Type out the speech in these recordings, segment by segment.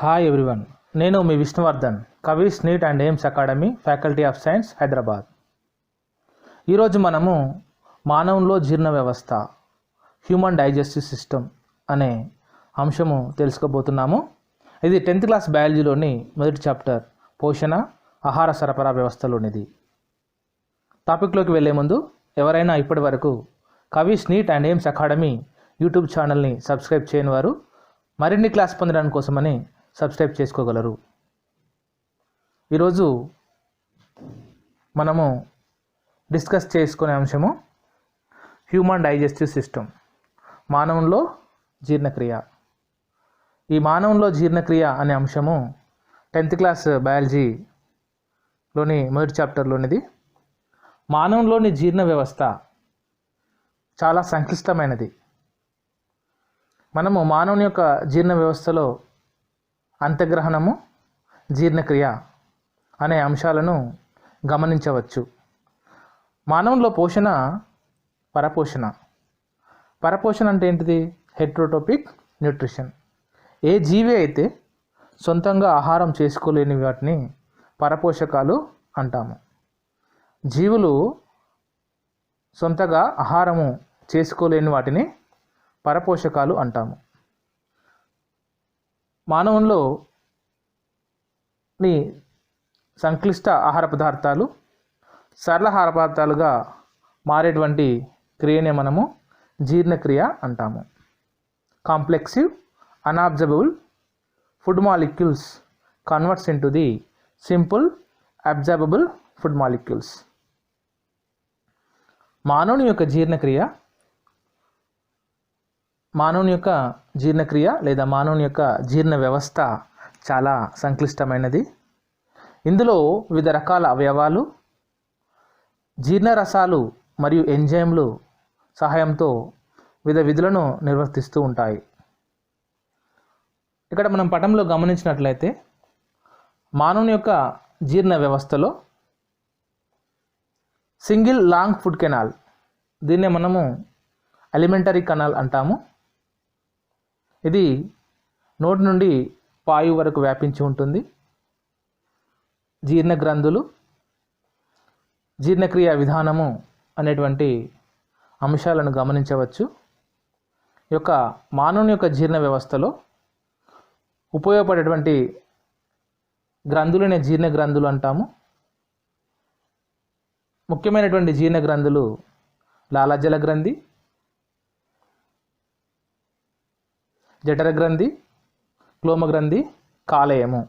Hi everyone, నేను మీ విష్ణువర్ధన్, కవీస్ NEET and AIIMS academy, faculty of science, Hyderabad. ఈరోజు మనము మానవుల్లో జీర్ణ వ్యవస్థ, హ్యూమన్ డైజెస్టివ్ సిస్టమ్ అనే అంశము తెలుసుకోబోతున్నాము. ఇది 10th క్లాస్ బయాలజీలోని మొదటి చాప్టర్, పోషణ ఆహార సరఫరా వ్యవస్థలోనిది. టాపిక్లోకి వెళ్ళే ముందు ఎవరైనా ఇప్పటి వరకు Kavi's NEET and AIIMS academy YouTube ఛానల్ని సబ్స్క్రైబ్ చేయని వారు మరిన్ని క్లాస్ పొందడానికి కోసమని సబ్స్క్రైబ్ చేసుకోగలరు. ఈరోజు మనము డిస్కస్ చేసుకునే అంశము హ్యూమన్ డైజెస్టివ్ సిస్టమ్, మానవుల్లో జీర్ణక్రియ. ఈ మానవుల్లో జీర్ణక్రియ అనే అంశము 10th క్లాస్ బయాలజీలోని మొదటి చాప్టర్లోనిది. మానవుల్లోని జీర్ణ వ్యవస్థ చాలా సంక్లిష్టమైనది. మనము మానవుని యొక్క జీర్ణ వ్యవస్థలో అంతగ్రహణము, జీర్ణక్రియ అనే అంశాలను గమనించవచ్చు. మానవుల్లో పోషణ, పరపోషణ. పరపోషణ అంటే ఏంటిది? హెట్రోటోపిక్ న్యూట్రిషన్. ఏ జీవి అయితే సొంతంగా ఆహారం చేసుకోలేని వాటిని పరపోషకాలు అంటాము. జీవులు సొంతగా ఆహారము చేసుకోలేని వాటిని పరపోషకాలు అంటాము. మానవుల్లోని సంక్లిష్ట ఆహార పదార్థాలు సరళ ఆహార పదార్థాలుగా మారేటువంటి క్రియనే మనము జీర్ణక్రియ అంటాము. Complex unabsorbable food molecules converts into the simple absorbable food molecules. మానవుని యొక్క జీర్ణక్రియ లేదా మానవుని యొక్క జీర్ణ వ్యవస్థ చాలా సంక్లిష్టమైనది. ఇందులో వివిధ రకాల అవయవాలు, జీర్ణరసాలు మరియు ఎంజైమ్లు సహాయంతో వివిధ విధులను నిర్వర్తిస్తూ ఉంటాయి. ఇక్కడ మనం పటంలో గమనించినట్లయితే మానవుని యొక్క జీర్ణ వ్యవస్థలో సింగిల్ లాంగ్ ఫుడ్ కెనాల్, దీన్నే మనము అలిమెంటరీ కెనాల్ అంటాము. ఇది నోటి నుండి పాయు వరకు వ్యాపించి ఉంటుంది. జీర్ణ గ్రంథులు, జీర్ణక్రియ విధానము అనేటువంటి అంశాలను గమనించవచ్చు. ఈ యొక్క మానవుని యొక్క జీర్ణ వ్యవస్థలో ఉపయోగపడేటువంటి గ్రంథులనే జీర్ణ గ్రంథులు అంటాము. ముఖ్యమైనటువంటి జీర్ణ గ్రంథులు లాలాజల గ్రంథి, జఠర గ్రంథి, క్లోమ గ్రంథి, కాలేయము.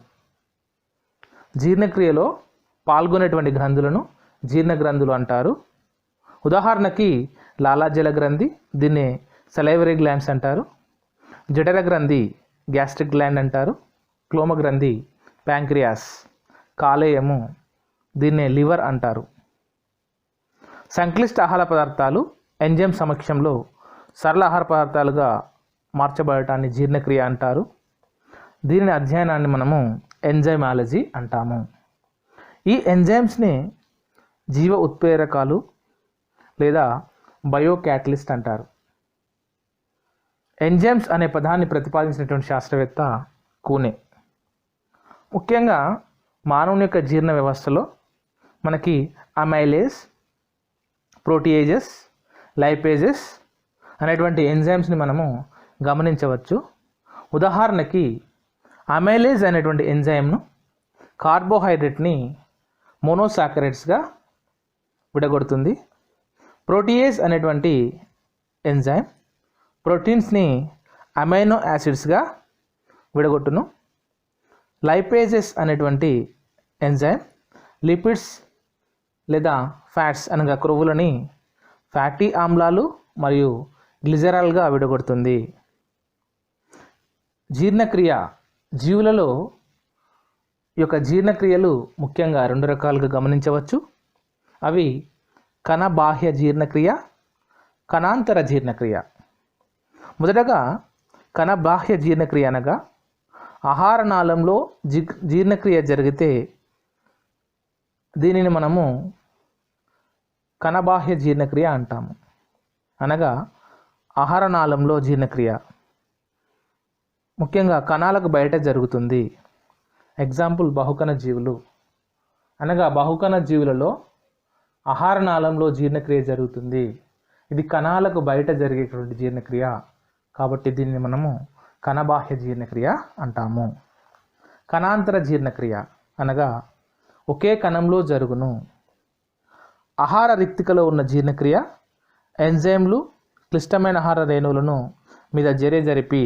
జీర్ణక్రియలో పాల్గొనేటువంటి గ్రంథులను జీర్ణ గ్రంథులు అంటారు. ఉదాహరణకి లాలాజల గ్రంథి, దీన్ని సలైవరీ గ్లాండ్స్ అంటారు. జఠర గ్రంథి గ్యాస్ట్రిక్ గ్లాండ్ అంటారు. క్లోమ గ్రంథి ప్యాంక్రియాస్. కాలేయము దీన్నే లివర్ అంటారు. సంక్లిష్ట ఆహార పదార్థాలు ఎంజైమ్ సమక్షంలో సరళ ఆహార పదార్థాలుగా మార్చబడటాన్ని జీర్ణక్రియ అంటారు. దీని అధ్యయనాన్ని మనము ఎంజైమాలజీ అంటాము. ఈ ఎంజైమ్స్ని జీవ ఉత్ప్రేరకాలు లేదా బయోక్యాటలిస్ట్ అంటారు. ఎంజైమ్స్ అనే పదాన్ని ప్రతిపాదించినటువంటి శాస్త్రవేత్త కూనే. ముఖ్యంగా మానవుని యొక్క జీర్ణ వ్యవస్థలో మనకి అమైలేస్, ప్రోటీయేజెస్, లైపేజెస్ అనేటువంటి ఎంజైమ్స్ని మనము గమనించవచ్చు. ఉదాహరణకి అమైలేజ్ అనేటువంటి ఎంజైమ్ను కార్బోహైడ్రేట్ని మోనోసాకరైడ్స్గా విడగొడుతుంది. ప్రోటీయేజ్ అనేటువంటి ఎంజైమ్ ప్రోటీన్స్ని అమైనో యాసిడ్స్గా విడగొట్టును. లైపేజెస్ అనేటువంటి ఎంజైమ్ లిపిడ్స్ లేదా ఫ్యాట్స్ అనగా క్రొవ్వులని ఫ్యాటీ ఆమ్లాలు మరియు గ్లిజరాల్గా విడగొడుతుంది. జీర్ణక్రియ జీవులలో ఈ యొక్క జీర్ణక్రియలు ముఖ్యంగా 2 రకాలుగా గమనించవచ్చు. అవి కణబాహ్య జీర్ణక్రియ, కణాంతర జీర్ణక్రియ. మొదటగా కణబాహ్య జీర్ణక్రియ అనగా ఆహార నాళంలో జీర్ణక్రియ జరిగితే దీనిని మనము కణబాహ్య జీర్ణక్రియ అంటాము. అనగా ఆహార నాళంలో జీర్ణక్రియ. ముఖ్యంగా కణాలకు బయట జరుగుతుంది. ఎగ్జాంపుల్ బహుకణ జీవులు. అనగా బహుకణ జీవులలో ఆహార నాళంలో జీర్ణక్రియ జరుగుతుంది. ఇది కణాలకు బయట జరిగేటువంటి జీర్ణక్రియ కాబట్టి దీన్ని మనము కణబాహ్య జీర్ణక్రియ అంటాము. కణాంతర జీర్ణక్రియ అనగా ఒకే కణంలో జరుగును. ఆహార రిక్తికలో ఉన్న జీర్ణక్రియ ఎంజైమ్లు క్లిష్టమైన ఆహార రేణువులను మీద జరిపి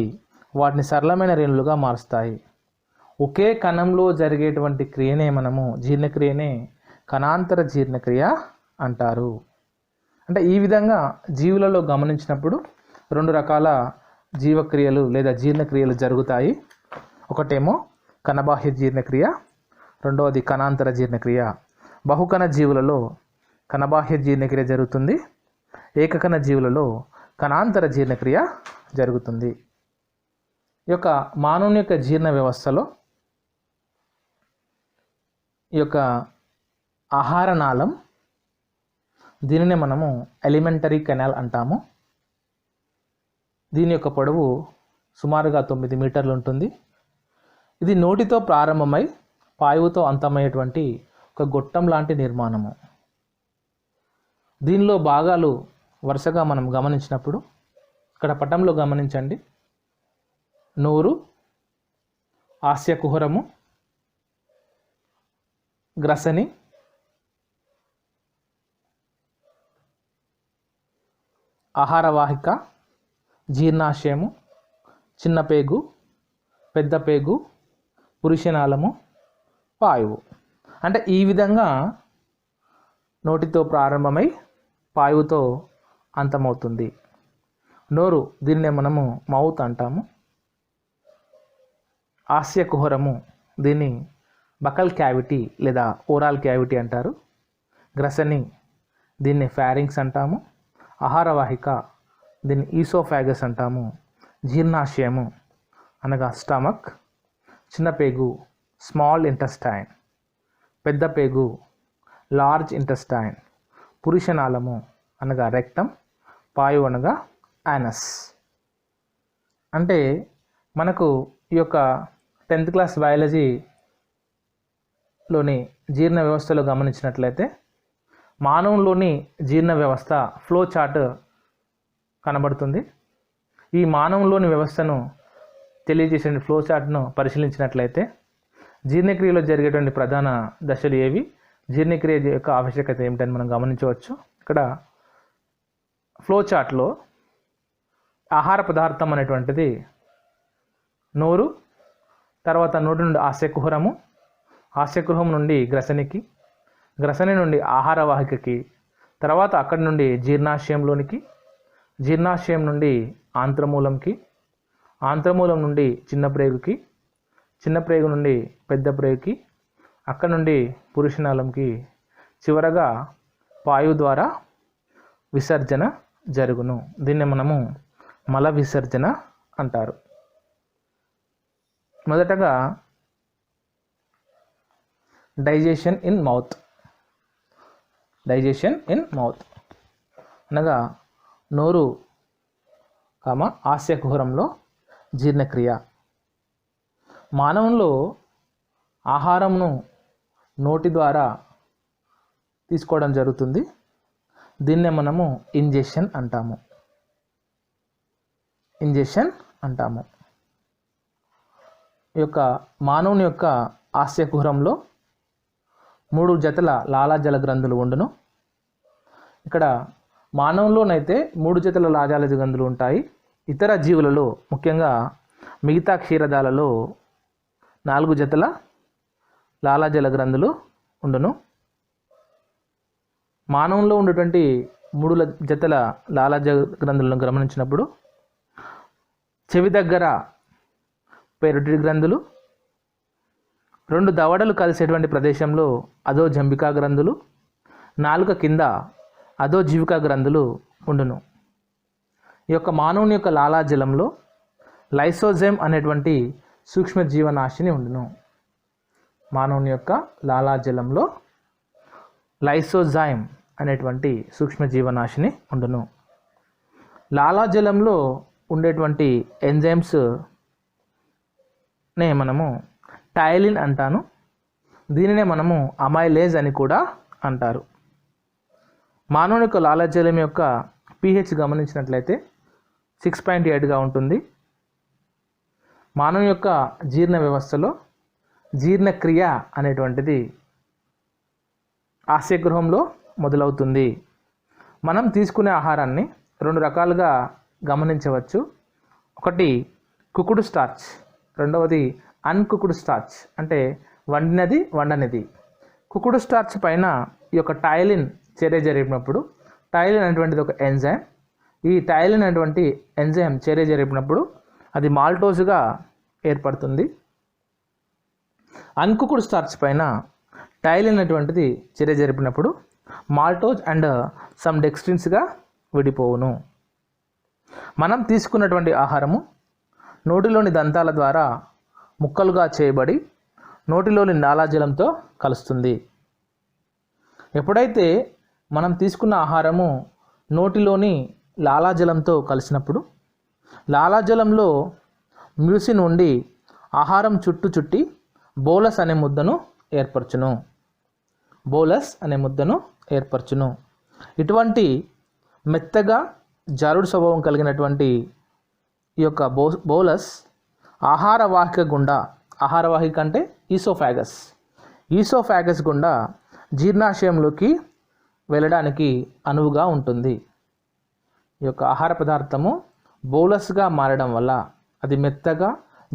వాటిని సరళమైన రేణులుగా మారుస్తాయి. ఒకే కణంలో జరిగేటువంటి క్రియనే మనము జీర్ణక్రియనే కణాంతర జీర్ణక్రియ అంటారు. అంటే ఈ విధంగా జీవులలో గమనించినప్పుడు 2 రకాల జీవక్రియలు లేదా జీర్ణక్రియలు జరుగుతాయి. ఒకటేమో కణబాహ్య జీర్ణక్రియ, రెండవది కణాంతర జీర్ణక్రియ. బహుకణ జీవులలో కణబాహ్య జీర్ణక్రియ జరుగుతుంది, ఏకకణ జీవులలో కణాంతర జీర్ణక్రియ జరుగుతుంది. ఈ యొక్క మానవుని యొక్క జీర్ణ వ్యవస్థలో ఈ యొక్క ఆహార నాళం, దీనినే మనము ఎలిమెంటరీ కెనాల్ అంటాము. దీని యొక్క పొడవు సుమారుగా 9 మీటర్లు ఉంటుంది. ఇది నోటితో ప్రారంభమై పాయువుతో అంతమయ్యేటువంటి ఒక గొట్టం లాంటి నిర్మాణము. దీనిలో భాగాలు వరుసగా మనం గమనించినప్పుడు ఇక్కడ పటంలో గమనించండి. నోరు, ఆస్య కుహరము, గ్రసని, ఆహారవాహిక, జీర్ణాశయము, చిన్న పేగు, పెద్ద పేగు, పురుషనాళము, పాయువు. అంటే ఈ విధంగా నోటితో ప్రారంభమై పాయువుతో అంతమవుతుంది. నోరు, దీన్నే మనము మౌత్ అంటాము. ఆస్య కుహరము, దీన్ని బకల్ క్యావిటీ లేదా ఓరాల్ క్యావిటీ అంటారు. గ్రసని, దీన్ని ఫారింక్స్ అంటాము. ఆహారవాహిక, దీన్ని ఈసోఫాగస్ అంటాము. జీర్ణాశయము అనగా స్టమక్, చిన్న పేగు స్మాల్ ఇంటెస్టైన్, పెద్ద పేగు లార్జ్ ఇంటెస్టైన్, పురుషనాళము అనగా రెక్టం, పాయువు అనగా యానస్. అంటే మనకు ఈ యొక్క 10th క్లాస్ బయాలజీలోని జీర్ణ వ్యవస్థలో గమనించినట్లయితే మానవులోని జీర్ణ వ్యవస్థ ఫ్లో చార్ట్ కనబడుతుంది. ఈ మానవులోని వ్యవస్థను తెలియజేసే ఫ్లో చార్ట్ను పరిశీలించినట్లయితే జీర్ణక్రియలో జరిగేటువంటి ప్రధాన దశలు ఏవి, జీర్ణక్రియ యొక్క ఆవశ్యకత ఏమిటని మనం గమనించవచ్చు. ఇక్కడ ఫ్లో చార్ట్లో ఆహార పదార్థం అనేటువంటిది నోరు, తర్వాత నోటి నుండి ఆస్యకుహరము, ఆస్యకుహరం నుండి గ్రసనికి, గ్రసని నుండి ఆహారవాహికకి, తర్వాత అక్కడి నుండి జీర్ణాశయంలోనికి, జీర్ణాశయం నుండి ఆంత్రమూలంకి, ఆంత్రమూలం నుండి చిన్న ప్రేగుకి, చిన్న ప్రేగు నుండి పెద్ద ప్రేగుకి, అక్కడి నుండి పురుషనాళంకి, చివరగా పాయువు ద్వారా విసర్జన జరుగును. దీన్ని మనము మల విసర్జన అంటారు. మొదటగా digestion in mouth. Digestion in mouth అనగా నోరు ఆస్యకుహరంలో జీర్ణక్రియ. మానవుల్లో ఆహారంను నోటి ద్వారా తీసుకోవడం జరుగుతుంది. దీన్నే మనము ఇంజెషన్ అంటాము. ఇంజెషన్ అంటాము. ఈ యొక్క మానవుని యొక్క ఆస్యకుహరంలో 3 జతల లాలాజల గ్రంథులు ఉండును. ఇక్కడ మానవుల్లోనైతే 3 జతల లాలాజల గ్రంథులు ఉంటాయి. ఇతర జీవులలో ముఖ్యంగా మిగతా క్షీరదాలలో 4 జతల లాలాజల గ్రంథులు ఉండును. మానవుల్లో ఉన్నటువంటి 3 జతల లాలాజల గ్రంథులను గమనించినప్పుడు చెవి దగ్గర పెరోటిడ్ గ్రంథులు, 2 దవడలు కలిసేటువంటి ప్రదేశంలో అదో జంబికా గ్రంథులు, నాలుక కింద అదో జీవికా గ్రంథులు ఉండును. ఈ యొక్క మానవుని యొక్క లాలాజలంలో లైసోజైమ్ అనేటువంటి సూక్ష్మ జీవనాశిని ఉండును. మానవుని యొక్క లాలాజలంలో లైసోజైమ్ అనేటువంటి సూక్ష్మ జీవనాశిని ఉండును. లాలాజలంలో ఉండేటువంటి ఎంజైమ్స్ నే మనము టైలిన్ అంటాను. దీనినే మనము అమైలేజ్ అని కూడా అంటారు. మానవుని యొక్క లాలాజలం యొక్క pH గమనించినట్లయితే 6.8గా ఉంటుంది. మానవుని యొక్క జీర్ణ వ్యవస్థలో జీర్ణక్రియ అనేటువంటిది ఆస్యగృహంలో మొదలవుతుంది. మనం తీసుకునే ఆహారాన్ని 2 రకాలుగా గమనించవచ్చు. ఒకటి కుకుడు స్టార్చ్, రెండవది అన్కుకుడు స్టార్చ్, అంటే వండినది వండనిది. కుకుడు స్టార్చ్ పైన ఈ యొక్క టైలిన్ చర్య జరిపినప్పుడు, టైలిన్ అనేటువంటిది ఒక ఎంజైమ్. ఈ టైలిన్ అనేటువంటి ఎంజైమ్ చర్య జరిపినప్పుడు అది మాల్టోజ్గా ఏర్పడుతుంది. అన్కుకుడు స్టార్చ్ పైన టైలిన్ అనేటువంటిది చర్య జరిపినప్పుడు మాల్టోజ్ అండ్ సమ్ డెక్స్ట్రిన్స్గా విడిపోవును. మనం తీసుకున్నటువంటి ఆహారము నోటిలోని దంతాల ద్వారా ముక్కలుగా చేయబడి నోటిలోని లాలాజలంతో కలుస్తుంది. ఎప్పుడైతే మనం తీసుకున్న ఆహారము నోటిలోని లాలాజలంతో కలిసినప్పుడు లాలాజలంలో మ్యూసిన్ ఉండి ఆహారం చుట్టి బోలస్ అనే ముద్దను ఏర్పరచును. బోలస్ అనే ముద్దను ఏర్పరచును. ఇటువంటి మెత్తగా జారుడు స్వభావం కలిగినటువంటి ఈ యొక్క బోలస్ ఆహార వాహిక గుండా, ఆహార వాహిక అంటే ఈసోఫాగస్ గుండా జీర్ణాశయంలోకి వెళ్ళడానికి అనువుగా ఉంటుంది. ఈ యొక్క ఆహార పదార్థము బోలస్గా మారడం వల్ల అది మెత్తగా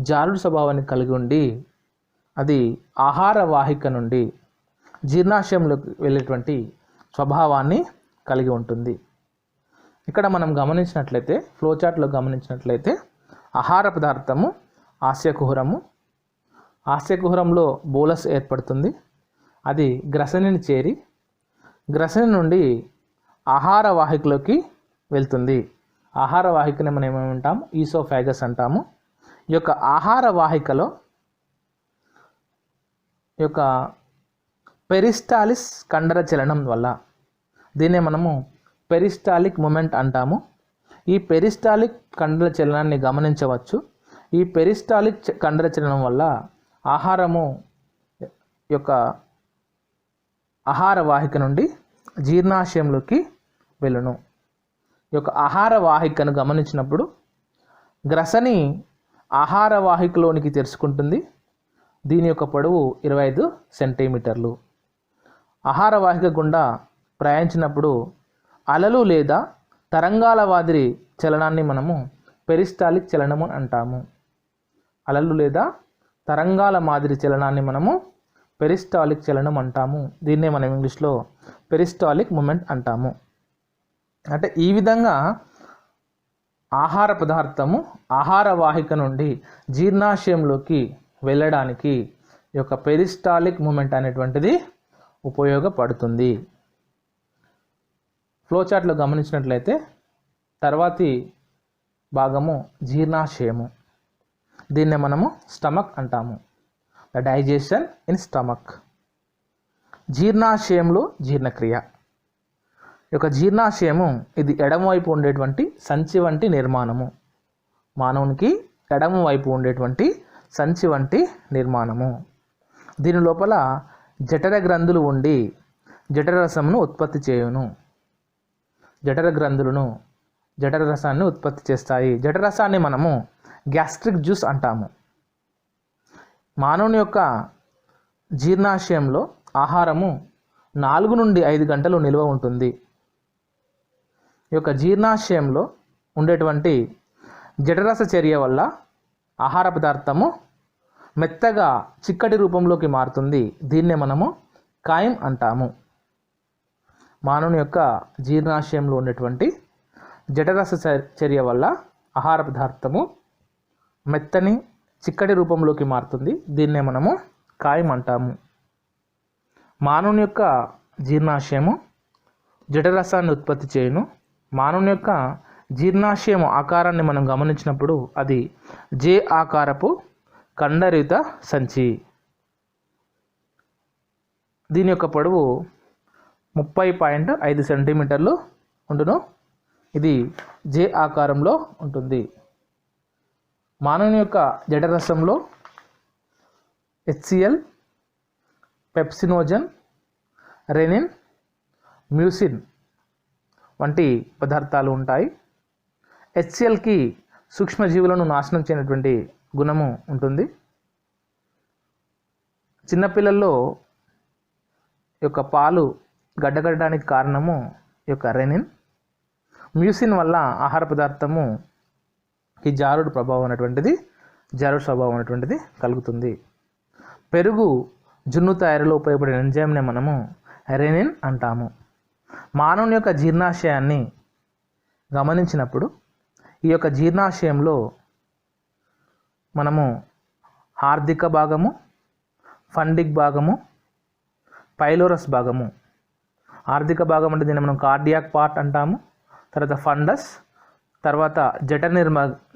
జారుడు స్వభావాన్ని కలిగి ఉండి అది ఆహార వాహిక నుండి జీర్ణాశయంలోకి వెళ్ళేటువంటి స్వభావాన్ని కలిగి ఉంటుంది. ఇక్కడ మనం గమనించినట్లయితే, ఫ్లోచార్ట్లో గమనించినట్లయితే ఆహార పదార్థము ఆస్యకుహరము, ఆస్యకుహరంలో బోలస్ ఏర్పడుతుంది. అది గ్రసనిని చేరి గ్రసని నుండి ఆహార వాహికలోకి వెళ్తుంది. ఆహార వాహికని మనం ఏమంటాము? ఈసోఫాగస్ అంటాము. ఈ యొక్క ఆహార వాహికలో ఈ యొక్క పెరిస్టాలిస్ కండర చలనం వల్ల, దీన్నే మనము పెరిస్టాలిక్ మూమెంట్ అంటాము. ఈ పెరిస్టాలిక్ కండర చలనాన్ని గమనించవచ్చు. ఈ పెరిస్టాలిక్ కండర చలనం వల్ల ఆహారము యొక్క ఆహార వాహిక నుండి జీర్ణాశయంలోకి వెళ్ళును. ఈ యొక్క ఆహార వాహికను గమనించినప్పుడు గ్రసని ఆహార వాహికలోనికి తెరుచుకుంటుంది. దీని యొక్క పొడవు 25 సెంటీమీటర్లు. ఆహార వాహిక గుండా ప్రయాణించినప్పుడు అలలు లేదా తరంగాల మాదిరి చలనాన్ని మనము పెరిస్టాలిక్ చలనము అంటాము. అలలు లేదా తరంగాల మాదిరి చలనాన్ని మనము పెరిస్టాలిక్ చలనం అంటాము. దీన్నే మనం ఇంగ్లీష్లో పెరిస్టాలిక్ మూమెంట్ అంటాము. అంటే ఈ విధంగా ఆహార పదార్థము ఆహార వాహిక నుండి జీర్ణాశయంలోకి వెళ్ళడానికి ఈ యొక్క పెరిస్టాలిక్ మూమెంట్ అనేటువంటిది ఉపయోగపడుతుంది. ఫ్లోచార్ట్లో గమనించినట్లయితే తర్వాతి భాగము జీర్ణాశయము. దీన్నే మనము స్టమక్ అంటాము. The digestion in stomach. జీర్ణాశయంలో జీర్ణక్రియ. ఈ యొక్క జీర్ణాశయము ఇది ఎడమవైపు ఉండేటువంటి సంచి వంటి నిర్మాణము. మానవునికి ఎడమవైపు ఉండేటువంటి సంచి వంటి నిర్మాణము. దీని లోపల జఠర గ్రంథులు ఉండి జఠరరసమును ఉత్పత్తి చేయును. జఠర గ్రంథులను జఠర రసాన్ని ఉత్పత్తి చేస్తాయి. జఠరసాన్ని మనము గ్యాస్ట్రిక్ జ్యూస్ అంటాము. మానవుని యొక్క జీర్ణాశయంలో ఆహారము 4 నుండి 5 గంటలు నిల్వ ఉంటుంది. ఈ యొక్క జీర్ణాశయంలో ఉండేటువంటి జఠరస చర్య వల్ల ఆహార పదార్థము మెత్తగా చిక్కటి రూపంలోకి మారుతుంది. దీన్నే మనము కాయం అంటాము. మానవుని యొక్క జీర్ణాశయంలో ఉండేటువంటి జఠరస చర్య వల్ల ఆహార పదార్థము మెత్తని చిక్కటి రూపంలోకి మారుతుంది. దీన్నే మనము కాయం అంటాము. మానవుని యొక్క జీర్ణాశయము జఠరసాన్ని ఉత్పత్తి చేయును. మానవుని యొక్క జీర్ణాశయం ఆకారాన్ని మనం గమనించినప్పుడు అది జే ఆకారపు కండరయుత సంచి. దీని యొక్క పొడవు 30.5 సెంటీమీటర్లు ఉండును. ఇది జే ఆకారంలో ఉంటుంది. మానవుని యొక్క జఠరసంలో హెచ్సిఎల్, పెప్సినోజన్, రెనిన్, మ్యూసిన్ వంటి పదార్థాలు ఉంటాయి. హెచ్సిఎల్కి సూక్ష్మజీవులను నాశనం చేయనటువంటి గుణము ఉంటుంది. చిన్నపిల్లల్లో యొక్క పాలు గడ్డకట్టడానికి కారణము ఈ యొక్క రెనిన్. మ్యూసిన్ వల్ల ఆహార పదార్థము ఈ జారుడు స్వభావం అనేటువంటిది కలుగుతుంది. పెరుగు జున్ను తయారీలో ఉపయోగపడే ఎంజైమ్ని మనము రెనిన్ అంటాము. మానవుని యొక్క జీర్ణాశయాన్ని గమనించినప్పుడు ఈ యొక్క జీర్ణాశయంలో మనము హార్దిక భాగము, ఫండిక్ భాగము, పైలోరస్ భాగము. ఆర్థిక భాగం అంటే దీన్ని మనం కార్డియాక్ పార్ట్ అంటాము. తర్వాత ఫండస్, తర్వాత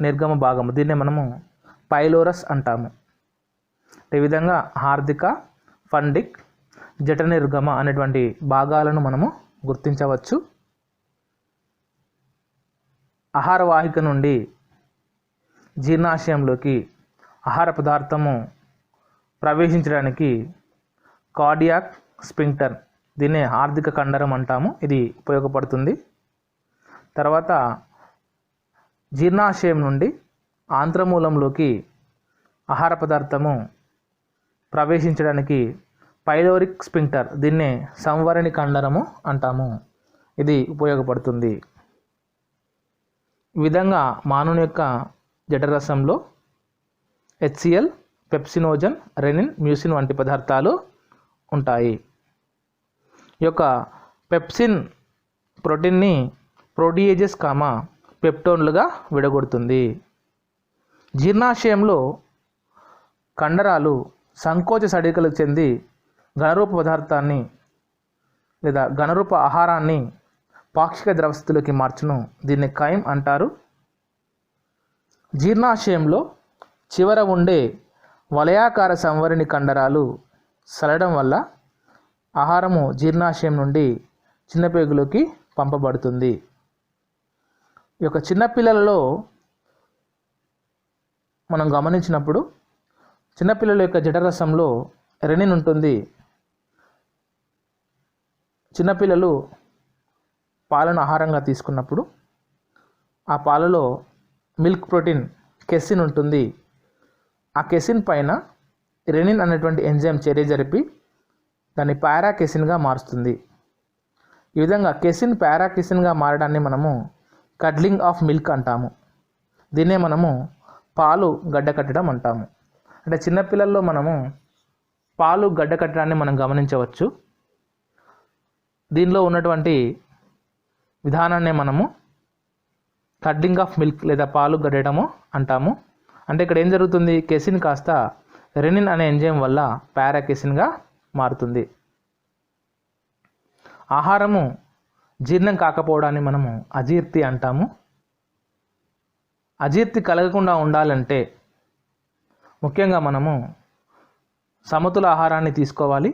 నిర్గమ భాగము, దీన్నే మనము పైలోరస్ అంటాము. ఈ విధంగా హార్దిక, ఫండిక్, నిర్గమ అనేటువంటి భాగాలను మనము గుర్తించవచ్చు. ఆహార వాహిక నుండి జీర్ణాశయంలోకి ఆహార పదార్థము ప్రవేశించడానికి కార్డియాక్ స్పింక్టర్, దీన్నే ఆర్థిక కండరం అంటాము, ఇది ఉపయోగపడుతుంది. తర్వాత జీర్ణాశయం నుండి ఆంత్రమూలంలోకి ఆహార పదార్థము ప్రవేశించడానికి పైలోరిక్ స్పింక్టర్, దీన్నే సంవరణి కండరము అంటాము, ఇది ఉపయోగపడుతుంది. ఈ విధంగా మానవుని యొక్క జఠరరసంలో హెచ్సిఎల్, పెప్సినోజన్, రెనిన్, మ్యూసిన్ వంటి పదార్థాలు ఉంటాయి. ఈ యొక్క పెప్సిన్ ప్రోటీన్ని ప్రోటీయేజెస్, పెప్టోన్లుగా విడగొడుతుంది. జీర్ణాశయంలో కండరాలు సంకోచ సడికలు చెంది ఘనరూప పదార్థాన్ని లేదా ఘనరూప ఆహారాన్ని పాక్షిక ద్రవస్థితిలోకి మార్చును, దీన్ని కైమ్ అంటారు. జీర్ణాశయంలో చివర ఉండే వలయాకార సంవరణి కండరాలు సలడం వల్ల ఆహారము జీర్ణాశయం నుండి చిన్నపేగులోకి పంపబడుతుంది. ఈ యొక్క చిన్నపిల్లలలో మనం గమనించినప్పుడు చిన్నపిల్లల యొక్క జఠరరసంలో రెనిన్ ఉంటుంది. చిన్నపిల్లలు పాలను ఆహారంగా తీసుకున్నప్పుడు ఆ పాలలో మిల్క్ ప్రోటీన్ కెసిన్ ఉంటుంది. ఆ కెసిన్ పైన రెనిన్ అనేటువంటి ఎంజైమ్ చర్య జరిపి దాన్ని పారాకెసిన్గా మారుస్తుంది. ఈ విధంగా కెసిన్ పారాకెసిన్గా మారడాన్ని మనము కడ్లింగ్ ఆఫ్ మిల్క్ అంటాము. దీన్నే మనము పాలు గడ్డకట్టడం అంటాము. అంటే చిన్నపిల్లల్లో మనము పాలు గడ్డకట్టడాన్ని మనం గమనించవచ్చు. దీనిలో ఉన్నటువంటి విధానాన్ని మనము కడ్లింగ్ ఆఫ్ మిల్క్ లేదా పాలు గడ్డడము అంటాము. అంటే ఇక్కడ ఏం జరుగుతుంది, కెసిన్ కాస్త రెనిన్ అనే ఎంజైమ్ వల్ల పారాకెసిన్గా మారుతుంది. ఆహారము జీర్ణం కాకపోవడాన్ని మనము అజీర్తి అంటాము. అజీర్తి కలగకుండా ఉండాలంటే ముఖ్యంగా మనము సమతుల ఆహారాన్ని తీసుకోవాలి,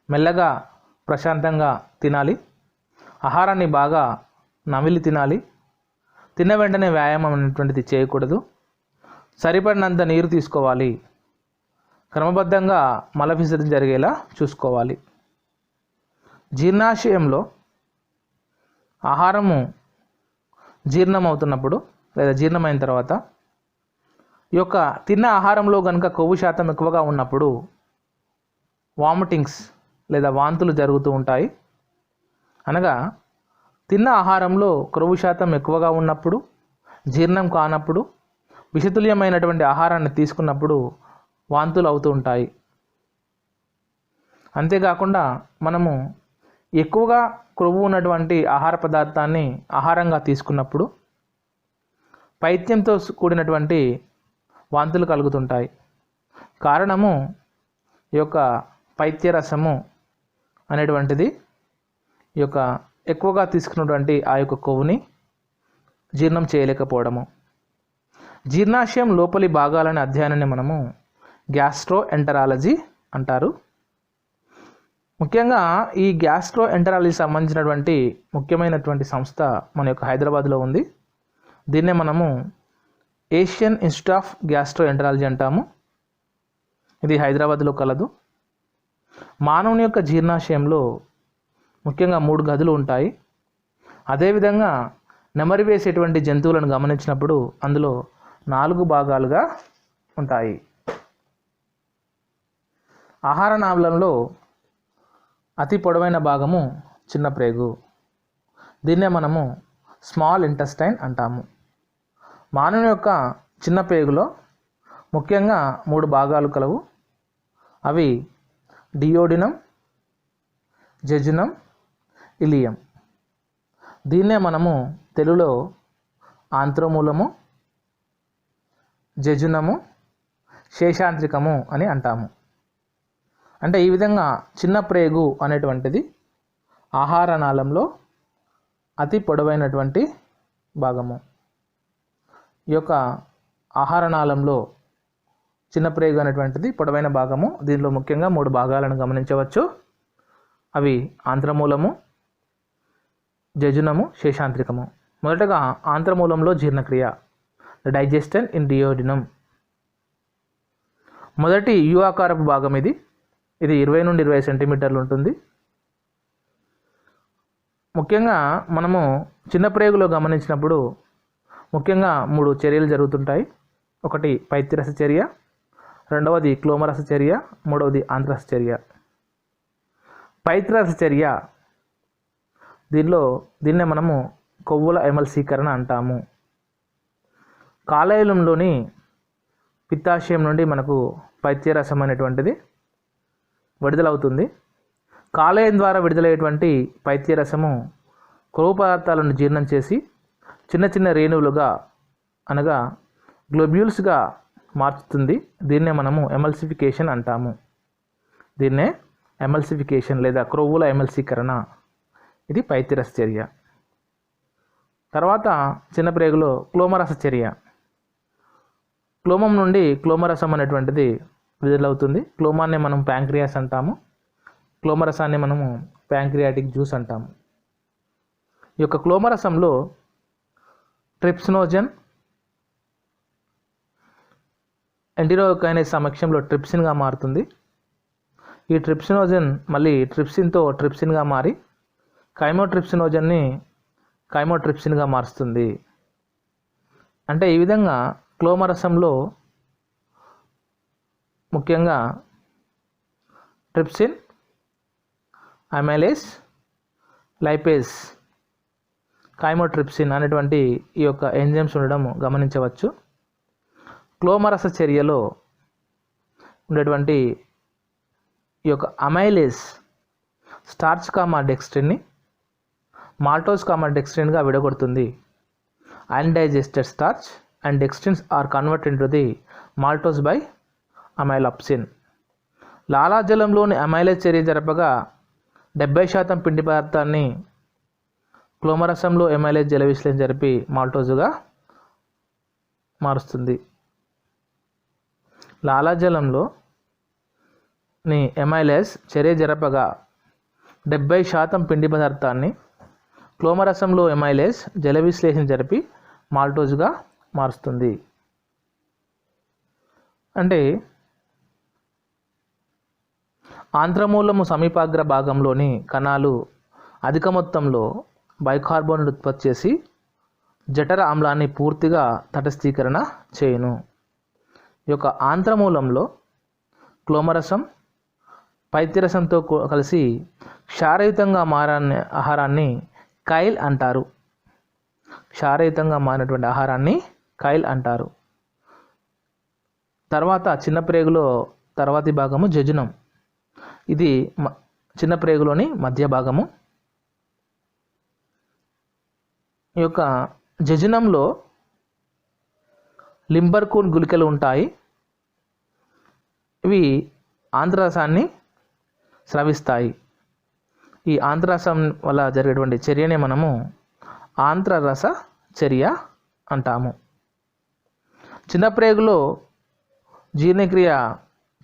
మెల్లగా ప్రశాంతంగా తినాలి, ఆహారాన్ని బాగా నమిలి తినాలి, తిన్న వెంటనే వ్యాయామం అనేటువంటిది చేయకూడదు, సరిపడినంత నీరు తీసుకోవాలి, క్రమబద్ధంగా మల విసర్జన జరిగేలా చూసుకోవాలి. జీర్ణాశయంలో ఆహారము జీర్ణమవుతున్నప్పుడు లేదా జీర్ణమైన తర్వాత ఈ యొక్క తిన్న ఆహారంలో కనుక కొవ్వు శాతం ఎక్కువగా ఉన్నప్పుడు వామిటింగ్స్ లేదా వాంతులు జరుగుతూ ఉంటాయి. అనగా తిన్న ఆహారంలో కొవ్వు శాతం ఎక్కువగా ఉన్నప్పుడు, జీర్ణం కానప్పుడు, విషతుల్యమైనటువంటి ఆహారాన్ని తీసుకున్నప్పుడు వాంతులు అవుతూ ఉంటాయి. అంతేకాకుండా మనము ఎక్కువగా కొవ్వు ఉన్నటువంటి ఆహార పదార్థాన్ని ఆహారంగా తీసుకున్నప్పుడు పైత్యంతో కూడినటువంటి వాంతులు కలుగుతుంటాయి. కారణము ఈ యొక్క పైత్యరసము అనేటువంటిది ఈ యొక్క ఎక్కువగా తీసుకున్నటువంటి ఆ యొక్క కొవ్వుని జీర్ణం చేయలేకపోవడము. జీర్ణాశయం లోపలి భాగాలనే అధ్యయనాన్ని మనము గ్యాస్ట్రోఎంటరాలజీ అంటారు. ముఖ్యంగా ఈ గ్యాస్ట్రోఎంటరాలజీ సంబంధించినటువంటి ముఖ్యమైనటువంటి సంస్థ మన యొక్క హైదరాబాద్లో ఉంది. దీన్నే మనము ఏషియన్ ఇన్స్టిట్యూట్ ఆఫ్ గ్యాస్ట్రోఎంటరాలజీ అంటాము. ఇది హైదరాబాద్లో కలదు. మానవుని యొక్క జీర్ణాశయంలో ముఖ్యంగా 3 గదులు ఉంటాయి. అదేవిధంగా నెమరి వేసేటువంటి జంతువులను గమనించినప్పుడు అందులో 4 భాగాలుగా ఉంటాయి. ఆహార నాళంలో అతి పొడవైన భాగము చిన్న ప్రేగు. దీన్నే మనము స్మాల్ ఇంటెస్టైన్ అంటాము. మానవుని యొక్క చిన్న ప్రేగులో ముఖ్యంగా 3 భాగాలు కలవు. అవి డియోడినం, జెజునం, ఇలియం. దీన్నే మనము తెలుగులో ఆంత్రమూలము, జెజునము, శేషాంత్రికము అని అంటాము. అంటే ఈ విధంగా చిన్న ప్రేగు అనేటువంటిది ఆహార నాళంలో అతి పొడవైనటువంటి భాగము. ఈ యొక్క ఆహార నాళంలో చిన్న ప్రేగు అనేటువంటిది పొడవైన భాగము. దీనిలో ముఖ్యంగా 3 భాగాలను గమనించవచ్చు. అవి ఆంత్రమూలము, జెజునము, శేషాంత్రికము. మొదటగా ఆంత్రమూలంలో జీర్ణక్రియ, డైజెస్టన్ ఇన్ డియోడినం. మొదటి యు ఆకారపు భాగం ఇది 20 నుండి 20 సెంటీమీటర్లు ఉంటుంది. ముఖ్యంగా మనము చిన్న ప్రేగులో గమనించినప్పుడు ముఖ్యంగా 3 చర్యలు జరుగుతుంటాయి. ఒకటి పైత్యరస చర్య, రెండవది క్లోమరస చర్య, మూడవది ఆంత్రరస చర్య. పైత్యరస చర్య దీన్నే మనము కొవ్వుల ఎమల్సీకరణ అంటాము. కాలేయంలోని పిత్తాశయం నుండి మనకు పైత్యరసం అనేటువంటిది విడుదలవుతుంది. కాలేయం ద్వారా విడుదలయ్యేటువంటి పైత్యరసము కొవ్వు పదార్థాలను జీర్ణం చేసి చిన్న చిన్న రేణువులుగా అనగా గ్లోబ్యూల్స్గా మార్చుతుంది. దీన్నే మనము ఎమల్సిఫికేషన్ అంటాము. దీన్నే ఎమల్సిఫికేషన్ లేదా క్రొవ్వుల ఎమల్సీకరణ. ఇది పైత్యరస చర్య. తర్వాత చిన్న ప్రేగులో క్లోమరస చర్య. క్లోమం నుండి క్లోమరసం అనేటువంటిది విడుదలవుతుంది. క్లోమాన్ని మనం ప్యాంక్రియాస్ అంటాము, క్లోమరసాన్ని మనము ప్యాంక్రియాటిక్ జ్యూస్ అంటాము. ఈ యొక్క క్లోమరసంలో ట్రిప్సినోజన్, ఎంటిరోకైనేస్ సమక్షంలో ట్రిప్సిన్గా మారుతుంది. ఈ ట్రిప్సినోజన్ మళ్ళీ ట్రిప్సిన్తో ట్రిప్సిన్గా మారి కైమోట్రిప్సినోజన్ని కైమోట్రిప్సిన్గా మారుస్తుంది. అంటే ఈ విధంగా క్లోమరసంలో ముఖ్యంగా ట్రిప్సిన్, అమైలేస్, లైపేస్, కైమోట్రిప్సిన్ అనేటువంటి ఈ యొక్క ఎంజైమ్స్ ఉండడం గమనించవచ్చు. క్లోమరస చర్యలో ఉండేటువంటి ఈ యొక్క అమైలేస్ స్టార్చ్ కామా డెక్స్ట్రిన్ని మాల్టోస్ కామా డెక్స్ట్రిన్గా విడగొడుతుంది. Undigested starch and dextrins are converted into the maltose by amylopsin. లాలాజలంలోని అమైలేస్ చర్య జరపగా 70% పిండి పదార్థాన్ని క్లోమరసంలో అమైలేస్ జల విశ్లేషణ జరిపి మాల్టోజుగా మారుస్తుంది. లాలాజలంలో అమైలేస్ చర్య జరపగా 70% పిండి పదార్థాన్ని క్లోమరసంలో అమైలేస్ జల విశ్లేషణ జరిపి మాల్టోజ్గా మారుస్తుంది. అంటే ఆంత్రమూలము సమీపాగ్ర భాగంలోని కణాలు అధిక మొత్తంలో బైకార్బోనేట్ ఉత్పత్తి చేసి జఠర ఆమ్లాన్ని పూర్తిగా తటస్థీకరణ చేయును. ఈ యొక్క ఆంత్రమూలంలో క్లోమరసం పైత్యరసంతో కలిసి క్షారయుతంగా మారని ఆహారాన్ని కైల్ అంటారు. క్షారయుతంగా మారినటువంటి ఆహారాన్ని కైల్ అంటారు. తర్వాత చిన్న ప్రేగులో తర్వాతి భాగము జెజునం. ఇది చిన్న ప్రేగులోని మధ్య భాగము. ఈ యొక్క జెజునంలో లింబర్కూన్ గుళికలు ఉంటాయి. ఇవి ఆంత్రరసాన్ని స్రవిస్తాయి. ఈ ఆంత్రరసం వల్ల జరిగేటువంటి చర్యనే మనము ఆంత్రరస చర్య అంటాము. చిన్న ప్రేగులో జీర్ణక్రియ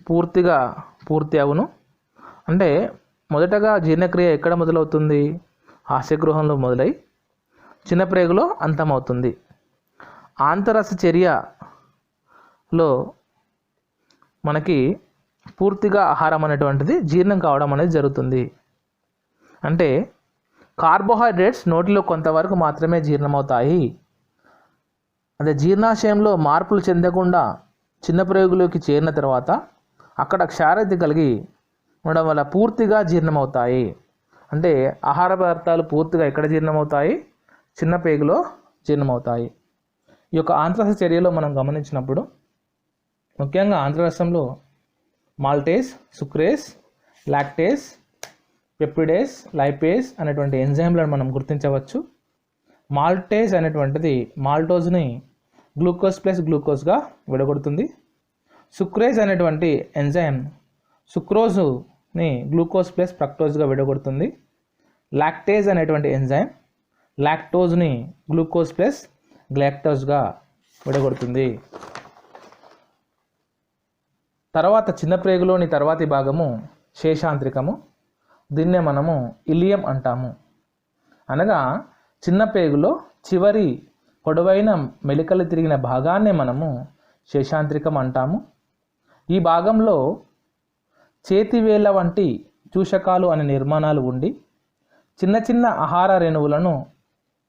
పూర్తి అవును. అంటే మొదటగా జీర్ణక్రియ ఎక్కడ మొదలవుతుంది? హాస్యగృహంలో మొదలై చిన్న ప్రేగులో అంతమవుతుంది. ఆంతరస చర్యలో మనకి పూర్తిగా ఆహారం అనేటువంటిది జీర్ణం కావడం అనేది జరుగుతుంది. అంటే కార్బోహైడ్రేట్స్ నోటిలో కొంతవరకు మాత్రమే జీర్ణమవుతాయి. అదే జీర్ణాశయంలో మార్పులు చెందకుండా చిన్న ప్రేగులోకి చేరిన తర్వాత అక్కడ క్షారత కలిగి ఉండడం వల్ల పూర్తిగా జీర్ణమవుతాయి. అంటే ఆహార పదార్థాలు పూర్తిగా ఎక్కడ జీర్ణమవుతాయి? చిన్న పేగులో జీర్ణమవుతాయి. ఈ యొక్క ఆంత్రరస చర్యలో మనం గమనించినప్పుడు ముఖ్యంగా ఆంత్రరసంలో మాల్టేస్, సుక్రేస్, లాక్టేస్, పెప్టిడేస్, లైపేస్ అనేటువంటి ఎంజైమ్లను మనం గుర్తించవచ్చు. మాల్టేస్ అనేటువంటిది మాల్టోజ్ని గ్లూకోజ్ ప్లస్ గ్లూకోజ్గా విడగొడుతుంది. సుక్రేజ్ అనేటువంటి ఎంజైమ్ సుక్రోజ్ని గ్లూకోజ్ ప్లస్ ఫ్రక్టోజ్గా విడగొడుతుంది. లాక్టేజ్ అనేటువంటి ఎంజైమ్ లాక్టోజ్ని గ్లూకోజ్ ప్లస్ గ్లాక్టోజ్గా విడగొడుతుంది. తర్వాత చిన్న ప్రేగులోని తర్వాతి భాగము శేషాంత్రికము. దీన్నే మనము ఇలియం అంటాము. అనగా చిన్న పేగులో చివరి పొడవైన మెలికలు తిరిగిన భాగాన్నే మనము శేషాంత్రికం అంటాము. ఈ భాగంలో చేతివేళ్ల వంటి చూషకాలు అనే నిర్మాణాలు ఉండి చిన్న చిన్న ఆహార రేణువులను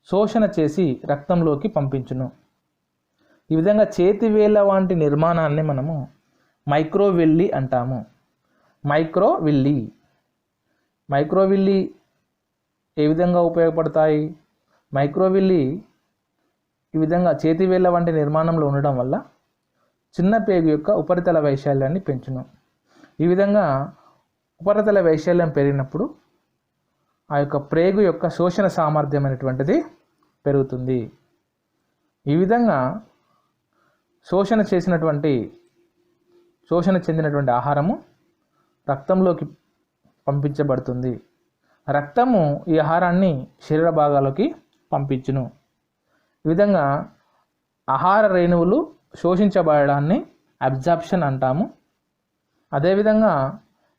శోషణ చేసి రక్తంలోకి పంపించును. ఈ విధంగా చేతివేళ్ల వంటి నిర్మాణాన్ని మనము మైక్రోవిల్లీ అంటాము. మైక్రోవిల్లీ ఏ విధంగా ఉపయోగపడతాయి? మైక్రోవిల్లీ ఈ విధంగా చేతివేళ్ల వంటి నిర్మాణంలో ఉండడం వల్ల చిన్న పేగు యొక్క ఉపరితల వైశాల్యాన్ని పెంచును. ఈ విధంగా ఉపరితల వైశాల్యం పెరిగినప్పుడు ఆ యొక్క ప్రేగు యొక్క శోషణ సామర్థ్యం అనేటువంటిది పెరుగుతుంది. ఈ విధంగా శోషణ చెందినటువంటి ఆహారము రక్తంలోకి పంపించబడుతుంది. రక్తము ఈ ఆహారాన్ని శరీర భాగాలకి పంపించును. ఈ విధంగా ఆహార రేణువులు శోషించబడడాన్ని అబ్జార్ప్షన్ అంటాము. అదేవిధంగా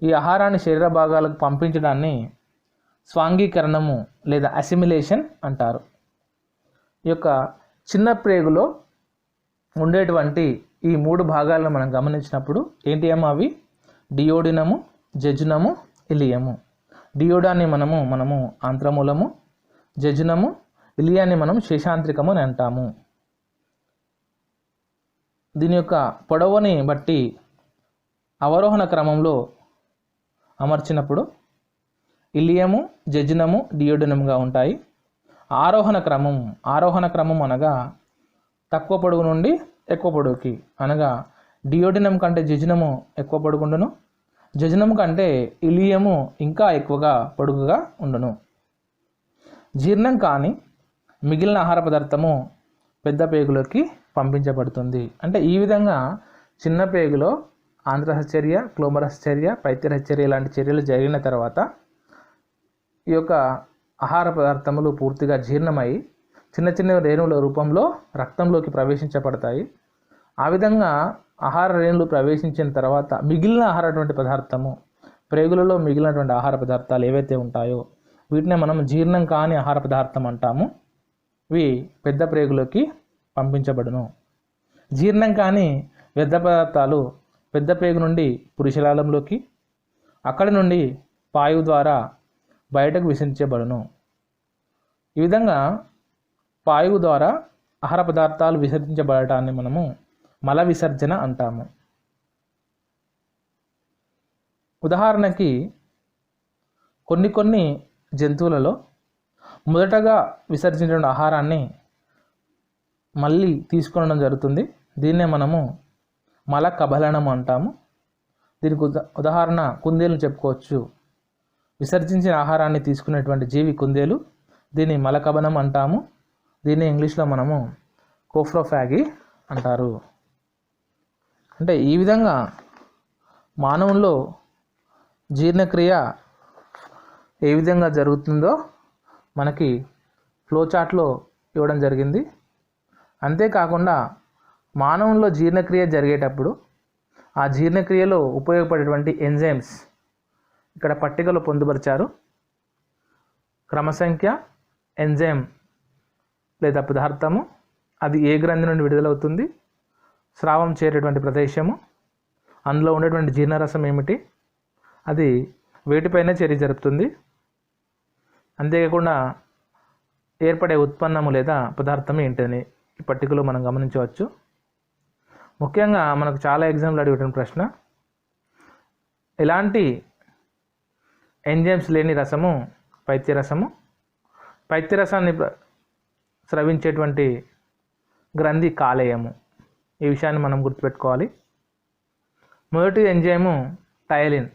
ఈ ఆహారాన్ని శరీర భాగాలకు పంపించడాన్ని స్వాంగీకరణము లేదా అసిమిలేషన్ అంటారు. ఈ యొక్క చిన్న ప్రేగులో ఉండేటువంటి ఈ 3 భాగాలను మనం గమనించినప్పుడు ఏంటి ఏమో అవి డియోడినము, జెజునము, ఇలియము. డియోడాన్ని మనము ఆంత్రమూలము, జెజునము, ఇలియాన్ని మనం శేషాంత్రికము అని అంటాము. దీని యొక్క పొడవుని బట్టి అవరోహణ క్రమంలో అమర్చినప్పుడు ఇలియము, జెజునము, డియోడినముగా ఉంటాయి. ఆరోహణ క్రమం అనగా తక్కువ పొడుగు నుండి ఎక్కువ పొడుగుకి, అనగా డియోడినం కంటే జెజునము ఎక్కువ పొడుగుండును, జెజునం కంటే ఇలియము ఇంకా ఎక్కువగా పొడుగుగా ఉండును. జీర్ణం కాని మిగిలిన ఆహార పదార్థము పెద్ద పేగులోకి పంపించబడుతుంది. అంటే ఈ విధంగా చిన్న పేగులో ఆంత్రరస చర్య, క్లోమరస చర్య, పైత్యరస చర్య లాంటి చర్యలు జరిగిన తర్వాత ఈ యొక్క ఆహార పదార్థములు పూర్తిగా జీర్ణమై చిన్న చిన్న రేణువుల రూపంలో రక్తంలోకి ప్రవేశించబడతాయి. ఆ విధంగా ఆహార రేణువులు ప్రవేశించిన తర్వాత మిగిలిన ఆహారటువంటి పదార్థము ప్రేగులలో మిగిలినటువంటి ఆహార పదార్థాలు ఏవైతే ఉంటాయో వీటిని మనం జీర్ణం కాని ఆహార పదార్థం అంటాము. ఇవి పెద్ద ప్రేగులోకి పంపించబడును. జీర్ణం కాని వ్యర్థ పదార్థాలు పెద్ద పేగు నుండి పురుషలాలంలోకి, అక్కడి నుండి పాయువు ద్వారా బయటకు విసర్జించబడును. ఈ విధంగా పాయువు ద్వారా ఆహార పదార్థాలు విసర్జించబడటాన్ని మనము మల విసర్జన అంటాము. ఉదాహరణకి కొన్ని జంతువులలో మొదటగా విసర్జించిన ఆహారాన్ని మళ్ళీ తీసుకొనడం జరుగుతుంది. దీన్నే మనము మల కబలనం అంటాము. దీనికి ఉదాహరణ కుందేలు చెప్పుకోవచ్చు. విసర్జించిన ఆహారాన్ని తీసుకునేటువంటి జీవి కుందేలు. దీన్ని మలకబనం అంటాము. దీన్ని ఇంగ్లీష్లో మనము కోఫ్రోఫాగి అంటారు. అంటే ఈ విధంగా మానవుల్లో జీర్ణక్రియ ఏ విధంగా జరుగుతుందో మనకి ఫ్లోచార్ట్లో ఇవ్వడం జరిగింది. అంతేకాకుండా మానవుల్లో జీర్ణక్రియ జరిగేటప్పుడు ఆ జీర్ణక్రియలో ఉపయోగపడేటువంటి ఎంజైమ్స్ ఇక్కడ పట్టికలో పొందుపరిచారు. క్రమసంఖ్య, ఎంజైమ్ లేదా పదార్థము, అది ఏ గ్రంథి నుండి విడుదలవుతుంది, స్రావం చేరేటువంటి ప్రదేశము, అందులో ఉండేటువంటి జీర్ణరసం ఏమిటి, అది వేటిపైన చర్య జరుపుతుంది. అంతేకాకుండా ఏర్పడే ఉత్పన్నము లేదా పదార్థం ఏంటని ఈ పట్టికలో మనం గమనించవచ్చు. ముఖ్యంగా మనకు చాలా ఎగ్జామ్లు అడిగేటువంటి ప్రశ్న, ఎలాంటి ఎంజైమ్స్ లేని రసము పైత్యరసము, పైత్యరసాన్ని స్రవించేటువంటి గ్రంథి కాలేయము. ఈ విషయాన్ని మనం గుర్తుపెట్టుకోవాలి. మొదటి ఎంజైము టైలిన్,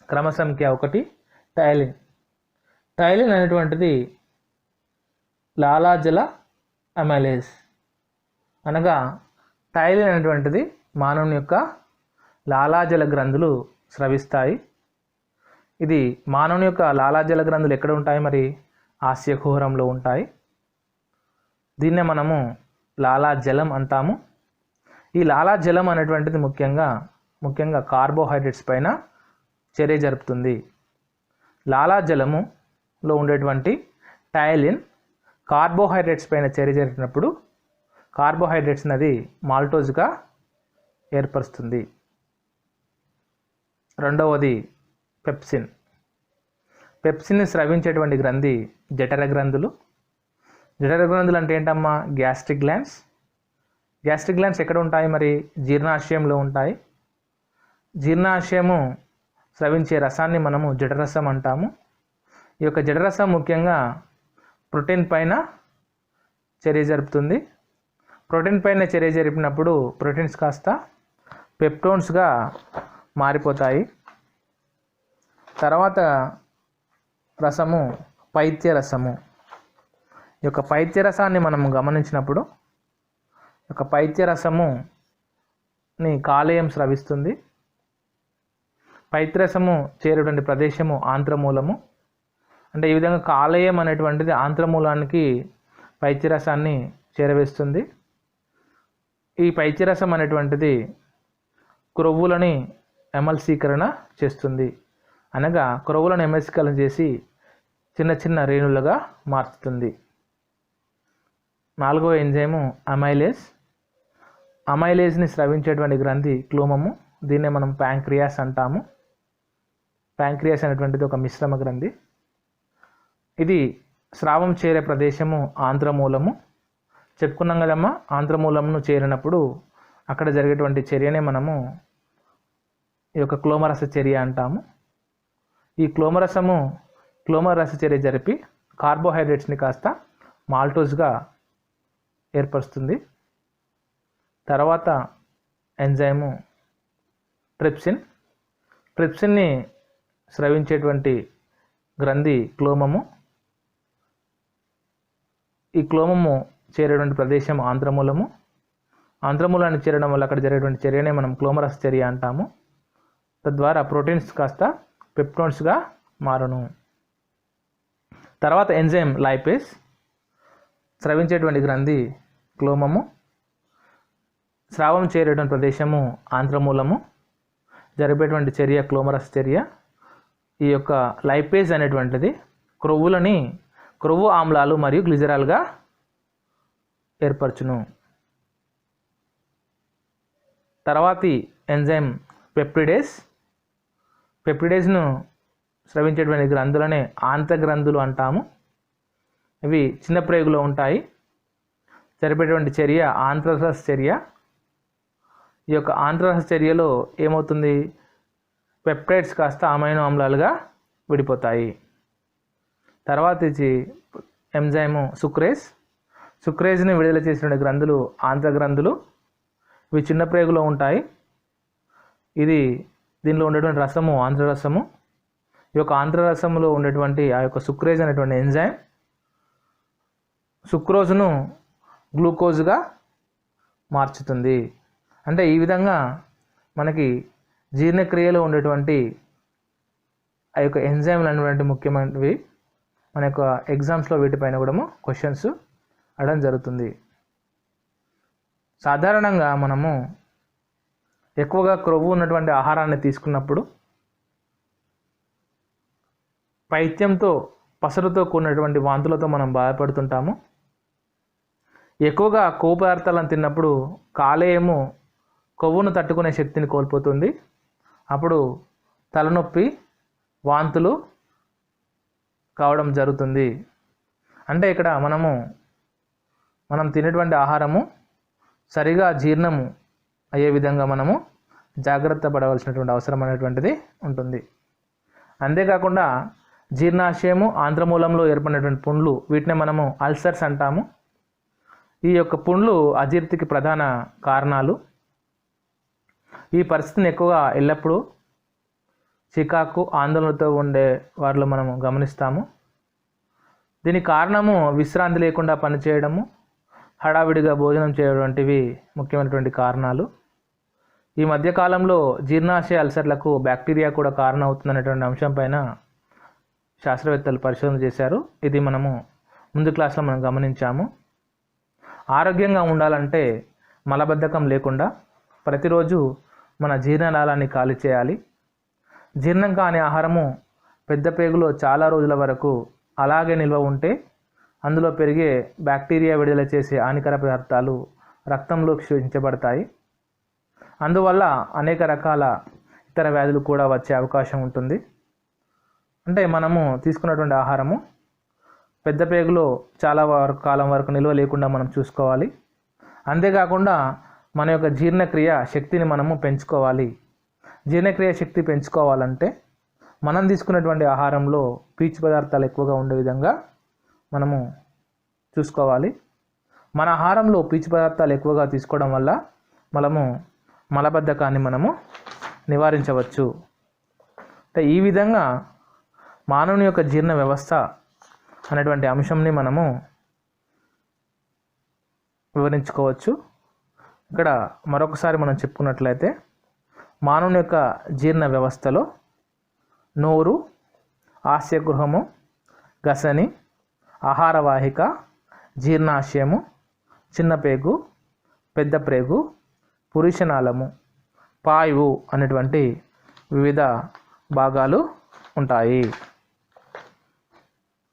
క్రమసంఖ్య 1 టైలిన్. టైలిన్ అనేటువంటిది లాలాజల అమైలేజ్, అనగా టైలిన్ అనేటువంటిది మానవుని యొక్క లాలాజల గ్రంథులు స్రవిస్తాయి. ఇది మానవుని యొక్క లాలాజల గ్రంథులు ఎక్కడ ఉంటాయి, మరి ఆస్యకుహరంలో ఉంటాయి. దీన్నే మనము లాలాజలం అంటాము. ఈ లాలాజలం అనేటువంటిది ముఖ్యంగా కార్బోహైడ్రేట్స్ పైన చర్య జరుపుతుంది. లాలాజలములో ఉండేటువంటి టైలిన్ కార్బోహైడ్రేట్స్ పైన చర్య జరిపినప్పుడు కార్బోహైడ్రేట్స్ అది మాల్టోజ్గా ఏర్పరుస్తుంది. రెండవది పెప్సిన్. పెప్సిన్ని స్రవించేటువంటి గ్రంథి జఠర గ్రంథులు. జఠర గ్రంథులు అంటే ఏంటమ్మా, గ్యాస్ట్రిక్ గ్లాండ్స్. గ్యాస్ట్రిక్ గ్లాండ్స్ ఎక్కడ ఉంటాయి, మరి జీర్ణాశయంలో ఉంటాయి. జీర్ణాశయము స్రవించే రసాన్ని మనము జఠరసం అంటాము. ఈ యొక్క జఠరసం ముఖ్యంగా ప్రోటీన్ పైన చర్య జరుపుతుంది. ప్రోటీన్ పైన చర్య జరిపినప్పుడు ప్రోటీన్స్ కాస్త పెప్టోన్స్గా మారిపోతాయి. తర్వాత రసము పైత్యరసము. ఈ యొక్క పైత్యరసాన్ని మనం గమనించినప్పుడు ఈ యొక్క పైత్యరసముని కాలేయం స్రవిస్తుంది. పైత్యరసము చేరేటువంటి ప్రదేశము ఆంత్రమూలము. అంటే ఈ విధంగా కాలేయం అనేటువంటిది ఆంత్రమూలానికి పైత్యరసాన్ని చేరవేస్తుంది. ఈ పైత్యరసం అనేటువంటిది క్రొవ్వులని ఎమల్సీకరణ చేస్తుంది, అనగా క్రొవ్వులను ఎమల్సీకరణ చేసి చిన్న చిన్న రేణులుగా మార్చుతుంది. నాలుగవ ఎంజైము అమైలేజ్. అమైలేజ్ని స్రవించేటువంటి గ్రంథి క్లోమము. దీన్నే మనం ప్యాంక్రియాస్ అంటాము. ప్యాంక్రియాస్ అనేటువంటిది ఒక మిశ్రమ గ్రంథి. ఇది స్రావం చేరే ప్రదేశము ఆంత్రమూలము. చెప్పుకున్నాం కదమ్మా, ఆంత్రమూలమును చేరినప్పుడు అక్కడ జరిగేటువంటి చర్యనే మనము ఈ యొక్క క్లోమరస చర్య అంటాము. ఈ క్లోమరస చర్య జరిపి కార్బోహైడ్రేట్స్ని కాస్త మాల్టోజ్గా ఏర్పరుస్తుంది. తర్వాత ఎంజైము ట్రిప్సిన్. ట్రిప్సిన్ని స్రవించేటువంటి గ్రంథి క్లోమము. ఈ క్లోమము చేరేటువంటి ప్రదేశం ఆంత్రమూలము. ఆంత్రమూలాన్ని చేరడం వల్ల అక్కడ జరిగేటువంటి చర్యనే మనం క్లోమరస్ చర్య అంటాము. తద్వారా ప్రోటీన్స్ కాస్త పెప్టోన్స్గా మారును. తర్వాత ఎంజైమ్ లైపేస్. స్రవించేటువంటి గ్రంథి క్లోమము. స్రావం చేరేటువంటి ప్రదేశము ఆంత్రమూలము. జరిపేటువంటి చర్య క్లోమరస్ చర్య. ఈ యొక్క లైపేజ్ అనేటువంటిది క్రొవ్వు ఆమ్లాలు మరియు గ్లిజరాల్గా ఏర్పరచును. తర్వాతి ఎంజైమ్ పెప్టిడేస్. పెప్టిడేస్ను స్రవించేటువంటి గ్రంథులనే ఆంతగ్రంథులు అంటాము. ఇవి చిన్న ప్రేగులో ఉంటాయి. జరిపేటువంటి చర్య ఆంత్రరస చర్య. ఈ యొక్క ఆంత్రరస చర్యలో ఏమవుతుంది, పెప్టైడ్స్ కాస్త అమైనో ఆమ్లాలుగా విడిపోతాయి. తర్వాత ఎంజైము సుక్రేజ్. సుక్రేజ్ని విడుదల చేసిన గ్రంథులు ఆంత్రగ్రంథులు. ఇవి చిన్న ప్రేగులో ఉంటాయి. దీనిలో ఉండేటువంటి రసము ఆంధ్రరసము. ఈ యొక్క ఆంధ్రరసములో ఉండేటువంటి ఆ యొక్క సుక్రేజ్ అనేటువంటి ఎంజైమ్ సుక్రోజ్ను గ్లూకోజ్గా మార్చుతుంది. అంటే ఈ విధంగా మనకి జీర్ణక్రియలో ఉండేటువంటి ఆ యొక్క ఎంజైమ్లు అనేటువంటి ముఖ్యమైనవి. మన యొక్క ఎగ్జామ్స్లో వీటిపైన కూడా క్వశ్చన్స్ అడగడం జరుగుతుంది. సాధారణంగా మనము ఎక్కువగా క్రొవ్వు ఉన్నటువంటి ఆహారాన్ని తీసుకున్నప్పుడు పైత్యంతో పసరుతో కూడినటువంటి వాంతులతో మనం బాధపడుతుంటాము. ఎక్కువగా కొవ్వు పదార్థాలను తిన్నప్పుడు కాలేయము కొవ్వును తట్టుకునే శక్తిని కోల్పోతుంది. అప్పుడు తలనొప్పి, వాంతులు కావడం జరుగుతుంది. అంటే ఇక్కడ మనం తినేటువంటి ఆహారము సరిగా జీర్ణము అయ్యే విధంగా మనము జాగ్రత్త పడవలసినటువంటి అవసరం అనేటువంటిది ఉంటుంది. అంతేకాకుండా జీర్ణాశయము, ఆంత్రమూలంలో ఏర్పడినటువంటి పుండ్లు, వీటిని మనము అల్సర్స్ అంటాము. ఈ యొక్క పుండ్లు అజీర్తికి ప్రధాన కారణాలు. ఈ పరిస్థితిని ఎక్కువగా ఎల్లప్పుడూ చికాకు, ఆందోళనతో ఉండే వారిలో మనము గమనిస్తాము. దీనికి కారణము విశ్రాంతి లేకుండా పనిచేయడము, హడావిడిగా భోజనం చేయడం వంటివి ముఖ్యమైనటువంటి కారణాలు. ఈ మధ్యకాలంలో జీర్ణాశయ అల్సర్లకు బ్యాక్టీరియా కూడా కారణం అవుతుందనేటువంటి అంశం పైన శాస్త్రవేత్తలు పరిశోధన చేశారు. ఇది మనము ముందు క్లాస్లో మనం గమనించాము. ఆరోగ్యంగా ఉండాలంటే మలబద్ధకం లేకుండా ప్రతిరోజు మన జీర్ణనాళాన్ని ఖాళీ చేయాలి. జీర్ణం కాని ఆహారము పెద్ద పేగులో చాలా రోజుల వరకు అలాగే నిల్వ ఉంటే అందులో పెరిగే బ్యాక్టీరియా విడుదల చేసే హానికర పదార్థాలు రక్తంలో క్షీణించబడతాయి. అందువల్ల అనేక రకాల ఇతర వ్యాధులు కూడా వచ్చే అవకాశం ఉంటుంది. అంటే మనము తీసుకున్నటువంటి ఆహారము పెద్ద పేగులో చాలా కాలం వరకు నిల్వ లేకుండా మనం చూసుకోవాలి. అంతేకాకుండా మన యొక్క జీర్ణక్రియ శక్తిని మనము పెంచుకోవాలి. జీర్ణక్రియ శక్తి పెంచుకోవాలంటే మనం తీసుకున్నటువంటి ఆహారంలో పీచు పదార్థాలు ఎక్కువగా ఉండే విధంగా మనము చూసుకోవాలి. మన ఆహారంలో పీచు పదార్థాలు ఎక్కువగా తీసుకోవడం వల్ల మలబద్ధకాన్ని మనము నివారించవచ్చు. అంటే ఈ విధంగా మానవుని యొక్క జీర్ణ వ్యవస్థ అనేటువంటి అంశంని మనము వివరించుకోవచ్చు. ఇక్కడ మరొకసారి మనం చెప్పుకున్నట్లయితే మానవుని యొక్క జీర్ణ వ్యవస్థలో నోరు, ఆస్యగృహము, గసని, ఆహారవాహిక, జీర్ణాశయము, చిన్న పేగు, పెద్ద ప్రేగు, పురీషనాళము, పాయువు అనేటువంటి వివిధ భాగాలు ఉంటాయి.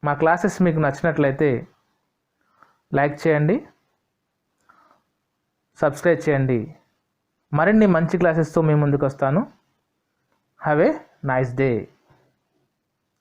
మా క్లాసెస్ మీకు నచ్చినట్లయితే లైక్ చేయండి, సబ్స్క్రైబ్ చేయండి. మరిన్ని మంచి క్లాసెస్తో మీ ముందుకు వస్తాను. Have a nice day.